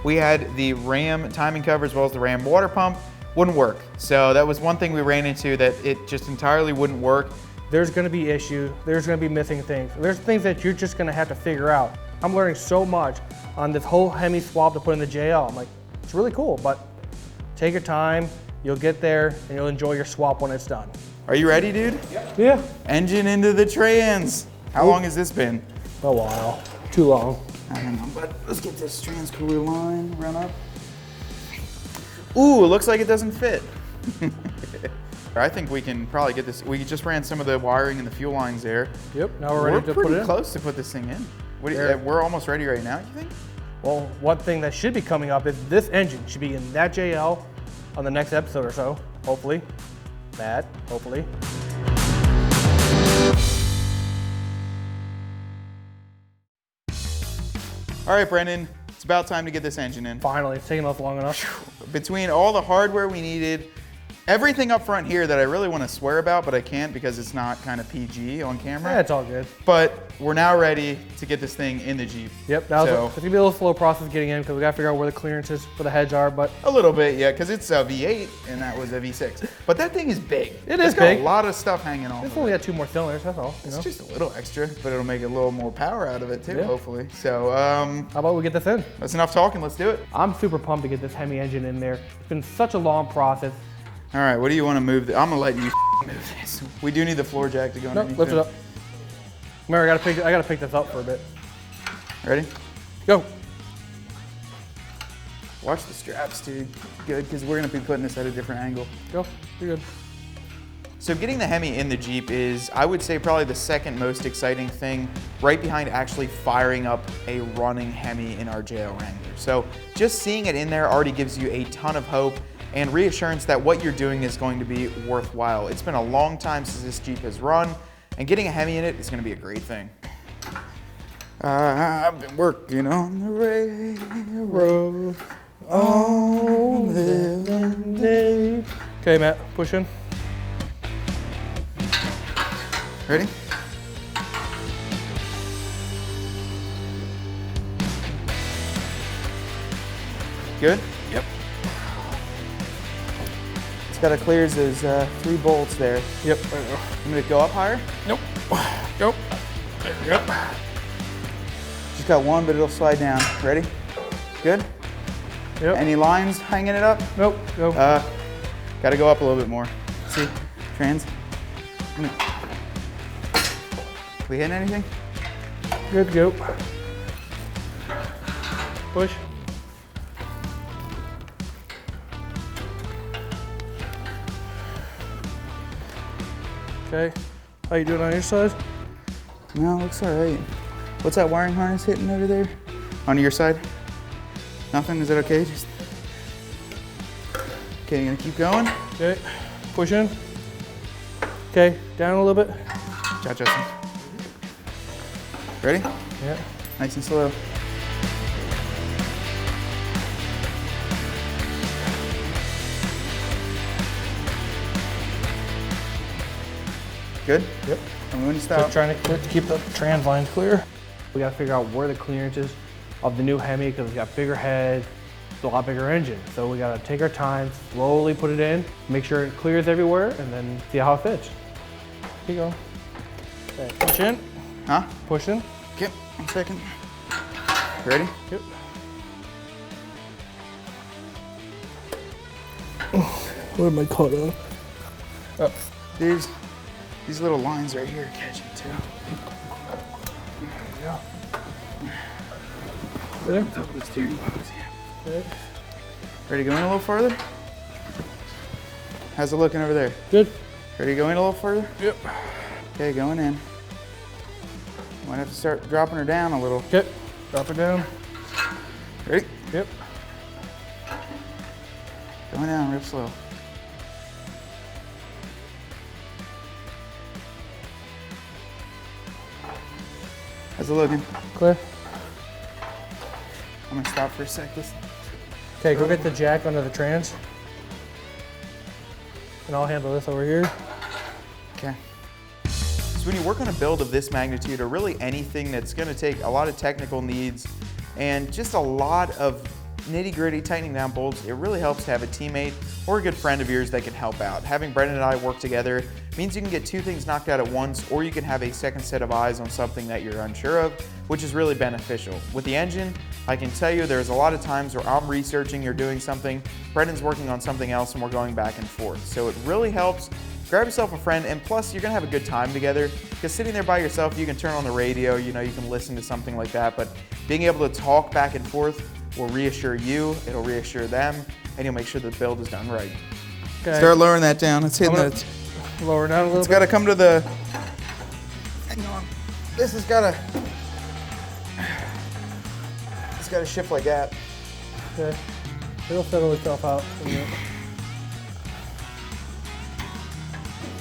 We had the Ram timing cover as well as the Ram water pump. Wouldn't work. So that was one thing we ran into, that it just entirely wouldn't work. There's gonna be issues, there's gonna be missing things. There's things that you're just gonna have to figure out. I'm learning so much on this whole Hemi swap to put in the JL. I'm like, it's really cool, but take your time, you'll get there, and you'll enjoy your swap when it's done. Are you ready, dude? Yeah. Engine into the trans. How long has this been? A while, too long. I don't know, but let's get this trans cooler line run up. Ooh, it looks like it doesn't fit. I think we can probably get this. We just ran some of the wiring and the fuel lines there. Yep, now we're ready to put it in. We're pretty close to put this thing in. What do you, we're almost ready right now, you think? Well, one thing that should be coming up is this engine should be in that JL on the next episode or so, hopefully. Hopefully. All right, Brendan, it's about time to get this engine in. Finally, it's taken us long enough. Between all the hardware we needed, everything up front here that I really want to swear about, but I can't because it's not kind of PG on camera. Yeah, it's all good. But we're now ready to get this thing in the Jeep. Yep, it's gonna be a little slow process getting in because we gotta figure out where the clearances for the heads are, but. A little bit, yeah, because it's a V8 and that was a V6. But that thing is big. It's got big. A lot of stuff hanging off. It's only got 2 more cylinders, that's all. It's just a little extra, but it'll make a little more power out of it too, Yeah. hopefully. So, how about we get this in? That's enough talking, let's do it. I'm super pumped to get this Hemi engine in there. It's been such a long process. All right, what do you want to move? I'm gonna let you move this. We do need the floor jack to go underneath. Lift it up. Remember, I gotta pick this up for a bit. Ready? Go. Watch the straps, dude. Good, because we're gonna be putting this at a different angle. Go, you're good. So getting the Hemi in the Jeep is, I would say, probably the second most exciting thing, right behind actually firing up a running Hemi in our JL Wrangler. So just seeing it in there already gives you a ton of hope and reassurance that what you're doing is going to be worthwhile. It's been a long time since this Jeep has run, and getting a Hemi in it is gonna be a great thing. I've been working on the railroad all living day. Okay, Matt, push in. Ready? Good? Yep. It's got to clear those 3 bolts there. Yep. I'm gonna go up higher? Nope. Go. Yep. Just got one, but it'll slide down. Ready? Good? Yep. Any lines hanging it up? Nope. Go. Got to go up a little bit more. See? Trans? We hitting anything? Good, go. Push. Okay. How you doing on your side? No, looks all right. What's that wiring harness hitting over there? On your side? Nothing? Is that okay? Just... Okay, you gonna keep going? Okay. Push in. Okay, down a little bit. Job, Justin. Ready? Yeah. Nice and slow. Good? Yep. And when you stop. Just trying to keep the trans lines clear. We gotta figure out where the clearance is of the new Hemi because it's got bigger head, it's a lot bigger engine. So we gotta take our time, slowly put it in, make sure it clears everywhere, and then see how it fits. Keep going. Okay, push in. Huh? Push in. Okay, 1 second. Ready? Yep. What am I caught up? Oh, these little lines right here catch it too. Yeah. There. Top of the steering box, yeah. Okay. Ready to go in a little farther? How's it looking over there? Good. Ready to go in a little further? Yep. Okay, going in. Might have to start dropping her down a little. Okay. Drop it down. Ready? Yep. Going down real slow. How's it looking? Clear. I'm gonna stop for a sec. Listen. Okay, go get the jack under the trans. And I'll handle this over here. Okay. So when you work on a build of this magnitude, or really anything that's gonna take a lot of technical needs and just a lot of nitty-gritty, tightening down bolts, it really helps to have a teammate or a good friend of yours that can help out. Having Brendan and I work together means you can get two things knocked out at once, or you can have a second set of eyes on something that you're unsure of, which is really beneficial. With the engine, I can tell you there's a lot of times where I'm researching or doing something, Brendan's working on something else, and we're going back and forth. So it really helps. Grab yourself a friend, and plus you're gonna have a good time together, because sitting there by yourself, you can turn on the radio, you can listen to something like that, but being able to talk back and forth will reassure you, it'll reassure them, and you'll make sure the build is done right. Okay. Start lowering that down. It's hitting the... Lower down a little It's bit. got to come to the... Hang on. This has got to... It's got to shift like that. Okay. It'll settle itself out.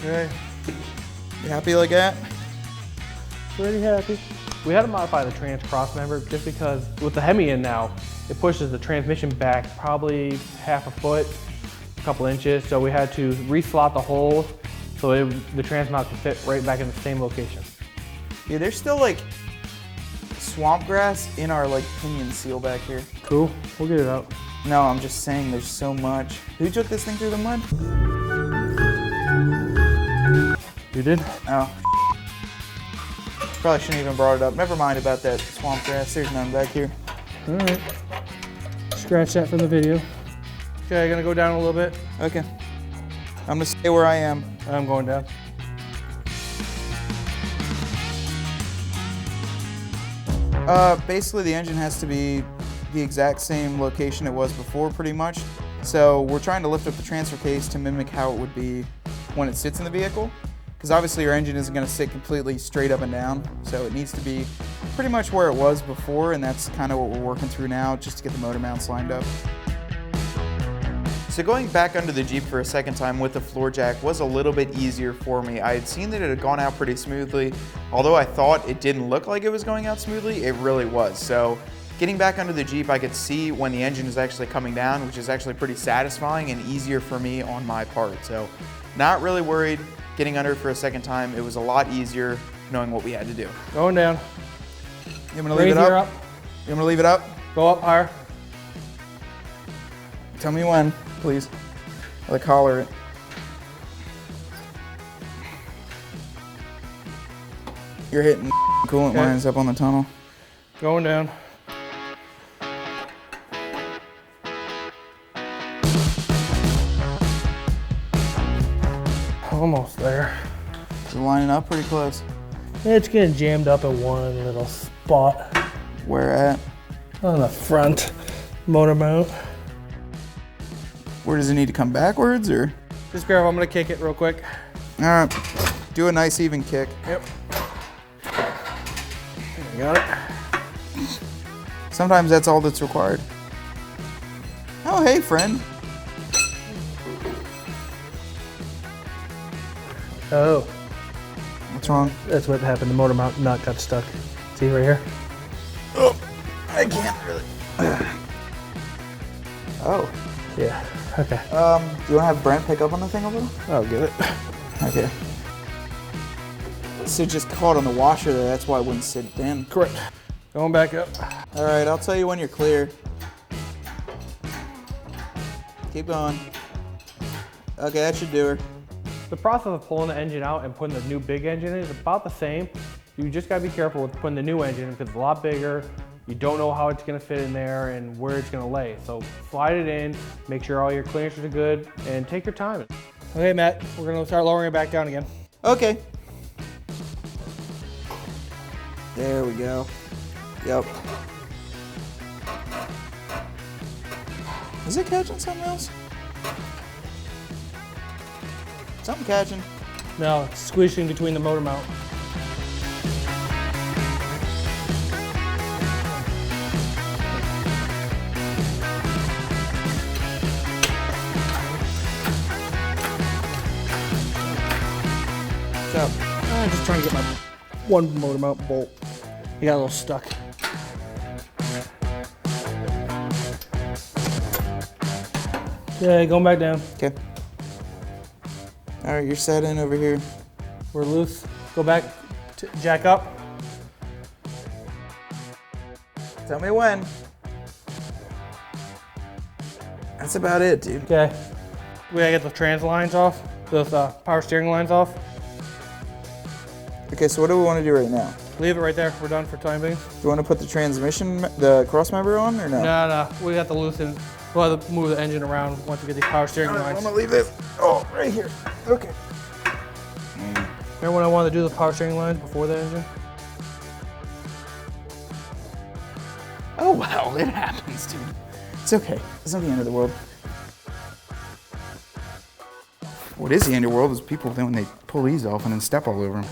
Okay. You happy like that? Pretty happy. We had to modify the trans cross member just because with the Hemi in now, it pushes the transmission back probably half a foot, a couple inches. So we had to reslot the holes so the trans mount can fit right back in the same location. Yeah, there's still like swamp grass in our like pinion seal back here. Cool, we'll get it out. No, I'm just saying there's so much. Who took this thing through the mud? You did? Oh. Probably shouldn't even brought it up. Never mind about that swamp grass. There's none back here. All right. Scratch that from the video. Okay, gonna go down a little bit. Okay. I'm gonna stay where I am. I'm going down. Basically the engine has to be the exact same location it was before pretty much. So we're trying to lift up the transfer case to mimic how it would be when it sits in the vehicle. Because obviously your engine isn't going to sit completely straight up and down. So it needs to be pretty much where it was before, and that's kind of what we're working through now just to get the motor mounts lined up. So going back under the Jeep for a second time with the floor jack was a little bit easier for me. I had seen that it had gone out pretty smoothly. Although I thought it didn't look like it was going out smoothly, it really was. So getting back under the Jeep, I could see when the engine is actually coming down, which is actually pretty satisfying and easier for me on my part. So not really worried getting under for a second time. It was a lot easier knowing what we had to do. Going down. You want me to leave it up? Up. You want me to leave it up? Go up higher. Tell me when, please. I'll collar it. You're hitting coolant lines up on the tunnel. Going down. Almost there. It's lining up pretty close. It's getting jammed up in one little spot. Where at? On the front motor mount. Where does it need to come backwards or? Just grab, I'm gonna kick it real quick. All right, do a nice even kick. Yep. You got it. Sometimes that's all that's required. Oh, hey, friend. Oh. What's wrong? That's what happened. The motor mount nut got stuck. See right here? Oh, I can't really. Oh. Yeah. Okay. Do you want to have Brent pick up on the thing a little? I'll get it. Okay. So it just caught on the washer there. That's why it wouldn't sit in. Correct. Going back up. All right, I'll tell you when you're clear. Keep going. Okay, that should do her. The process of pulling the engine out and putting the new big engine in is about the same. You just gotta be careful with putting the new engine in because it's a lot bigger. You don't know how it's gonna fit in there and where it's gonna lay. So slide it in, make sure all your clearances are good, and take your time. Okay, Matt, we're gonna start lowering it back down again. Okay. There we go. Yep. Is it catching something else? Something catching. No, it's squishing between the motor mount. So, I'm just trying to get my one motor mount bolt. He got a little stuck. Okay, going back down. okay. All right, you're set in over here. We're loose. Go back, jack up. Tell me when. That's about it, dude. Okay. We gotta get the trans lines off, those power steering lines off. Okay, so what do we want to do right now? Leave it right there. We're done for time being. Do you want to put the transmission, the cross member on, or no? No. We have to loosen. We'll have to move the engine around once we get these power steering lines. I'm gonna leave this. Oh, right here. Okay. Remember when I wanted to do the power steering lines before the engine? Oh well, it happens, dude. It's okay. It's not the end of the world. What is the end of the world is people then when they pull these off and then step all over them,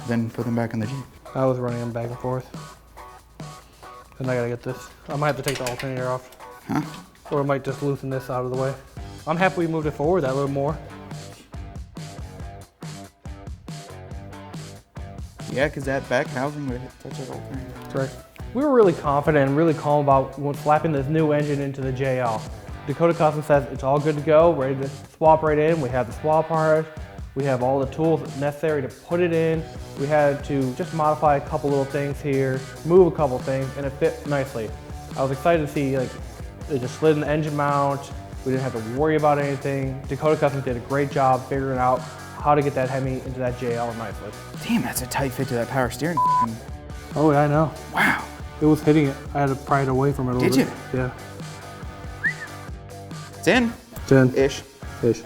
then put them back in the Jeep. I was running them back and forth. And I gotta get this. I might have to take the alternator off. Huh? Or I might just loosen this out of the way. I'm happy we moved it forward that little more. Yeah, because that back housing would touch that alternator. That's right. We were really confident and really calm about when slapping this new engine into the JL. Dakota Custom says it's all good to go, ready to swap right in. We have the swap part. We have all the tools necessary to put it in. We had to just modify a couple little things here, move a couple things, and it fit nicely. I was excited to see, like, it just slid in the engine mount. We didn't have to worry about anything. Dakota Custom did a great job figuring out how to get that Hemi into that JL nicely. Damn, that's a tight fit to that power steering. Oh yeah, I know. Wow. It was hitting it. I had to pry it away from it a little bit. Did you? Yeah. It's in. It's in. Ish. Ish.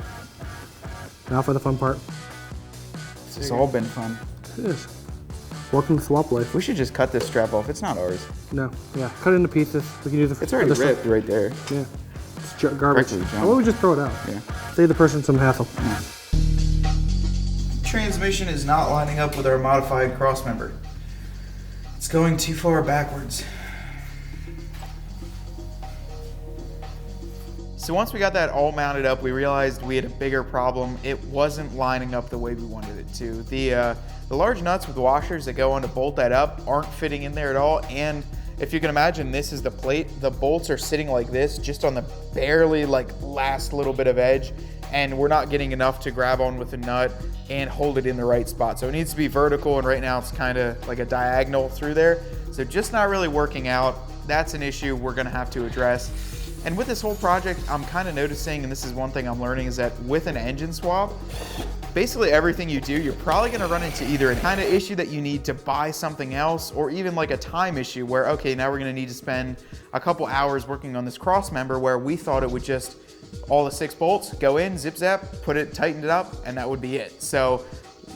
Now for the fun part. This has all been fun. It is. Welcome to swap life. We should just cut this strap off. It's not ours. No. Yeah. Cut it into pieces. We can use it for It's already ripped right there. Yeah. It's garbage. Correctly Why don't we just throw it out? Yeah. Save the person some hassle. Yeah. Transmission is not lining up with our modified cross member. It's going too far backwards. So once we got that all mounted up, we realized we had a bigger problem. It wasn't lining up the way we wanted it to. The large nuts with washers that go on to bolt that up aren't fitting in there at all. And if you can imagine, this is the plate. The bolts are sitting like this, just on the barely like last little bit of edge. And we're not getting enough to grab on with the nut and hold it in the right spot. So it needs to be vertical, and right now it's kind of like a diagonal through there. So just not really working out. That's an issue we're gonna have to address. And with this whole project, I'm kind of noticing, and this is one thing I'm learning, is that with an engine swap, basically everything you do, you're probably gonna run into either a kind of issue that you need to buy something else, or even like a time issue where, okay, now we're gonna need to spend a couple hours working on this cross member where we thought it would just, all the 6 bolts, go in, zip zap, put it, tighten it up, and that would be it. So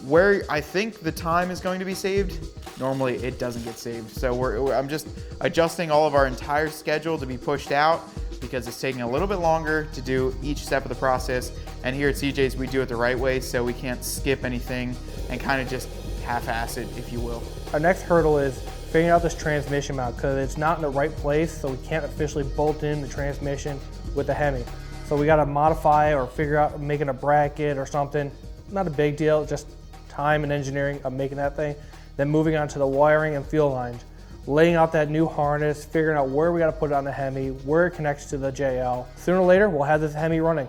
where I think the time is going to be saved, normally it doesn't get saved. So I'm just adjusting all of our entire schedule to be pushed out because it's taking a little bit longer to do each step of the process. And here at CJ's, we do it the right way, so we can't skip anything and kind of just half-ass it, if you will. Our next hurdle is figuring out this transmission mount because it's not in the right place, so we can't officially bolt in the transmission with the Hemi. So we gotta modify or figure out making a bracket or something. Not a big deal, just time and engineering of making that thing. Then moving on to the wiring and fuel lines. Laying out that new harness, figuring out where we gotta put it on the Hemi, where it connects to the JL. Sooner or later, we'll have this Hemi running.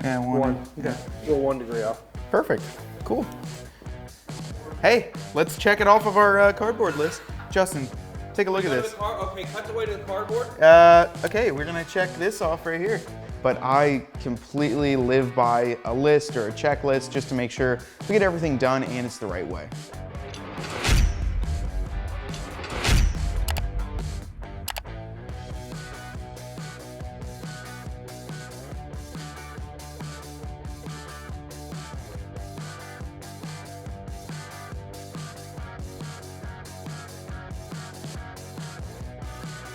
Yeah, one. Okay, we're 1 degree off. Perfect, cool. Hey, let's check it off of our cardboard list. Justin, take a look at this. Okay, cut the way to the cardboard. Okay, we're gonna check this off right here. But I completely live by a list or a checklist just to make sure we get everything done and it's the right way.